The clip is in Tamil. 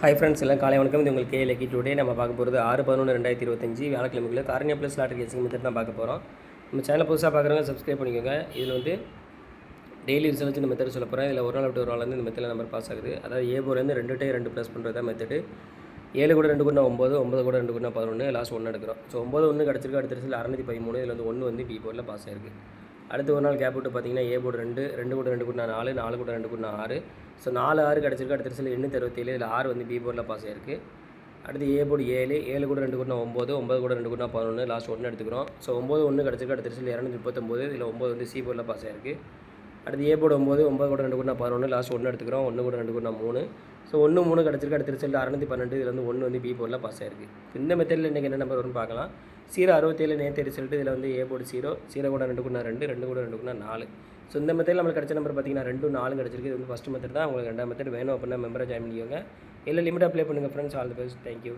ஹாய் ஃப்ரெண்ட்ஸ் எல்லாம் காலை வணக்கம். இது உங்களுக்கு கேஎல்ஏகி. டுடே நம்ம பார்க்க போகிறது 6/11/2025 வியாழக்கிழமைக்குள்ள காரணியா ப்ளஸ் லாட்டரி கேசிங் மெத்தட் தான் பார்க்க போகிறோம். நம்ம சேனல் புதுசாக பார்க்குறவங்க சப்ஸ்கிரைப் பண்ணிக்கோங்க. இதில் வந்து டெய்லி ரிசல்ட் இந்த மெத்தட் சொல்ல போகிறேன். இதில் ஒரு நாள் விட்டு ஒரு நாள் வந்து இந்த மெத்தடில் நம்பர் பாஸ் ஆகுது. அதாவது ஏபோலேருந்து 2/2 ப்ளஸ் பண்ணுறது தான் மெத்தடு. 7 கூட 2 கூட 9, 9 கூட 2 கூட 11, லாஸ்ட் 1 எடுக்கிறோம். ஸோ 9 1 கிடச்சிருக்கு. அடுத்த ரிசல்ட் 613. இதில் வந்து 1 வந்து பி போர்டில் பாஸ் ஆயிருக்கு. அடுத்து ஒரு நாள் கேப் விட்டு பார்த்தீங்கன்னா ஏ போர்டு 2, 2 கூட 2 கூட 4, 4 கூட 2 கூட 6. ஸோ 4 6 கிடச்சிருக்கு. அடுத்த ரிசல்ட் 867. இதில் 6 வந்து பி போர்டில் பாஸ் ஆயிருக்கு. அடுத்து ஏ போர்டு 7, 7 கூட 2 கூட 9, 9 கூட 2 கூட 11, லாஸ்ட் 1 எடுத்துக்கிறோம். ஸோ 9 1 கிடச்சிருக்கு. அடுத்த ரிசல்ட் 239. இதில் 9 வந்து சி போர்டில் பாஸ் ஆயிருக்கு. அடுத்து ஏ போர்டு 9, 9 கூட 2 கூட 11, லாஸ்ட் 1 எடுத்துக்கிறோம். 1 கூட 2 கூட 3. ஸோ 1 3 கிடச்சிருக்கு. அடுத்த ரிசல்ட் 612. இதில் வந்து 1 வந்து பி போர்டில் பாஸ் ஆயிருக்கு. இந்த மெத்தடில் இன்றைக்கி என்ன நம்பர் வரும்னு பார்க்கலாம். 067 நேற்று ரிசல்ட்டு. இதில் வந்து ஏ போர்டு 0, 0 கூட 2 கூட 2, 2 கூட 2 கூட 4. ஸோ இந்த மெத்தடில் நம்மளுக்கு கிடச்ச நம்பர் பார்த்தீங்கன்னா 2 4 கிடச்சிருக்கு. இது வந்து ஃபஸ்ட் மெத்தட் தான். உங்களுக்கு ரெண்டாம் மெத்தட் வேணும் அப்படின்னா மெம்பரை ஜாயின் பண்ணிக்கோங்க. இல்லை லிமிட்டாக ப்ளே பண்ணுங்கள் friends. All the best. Thank you.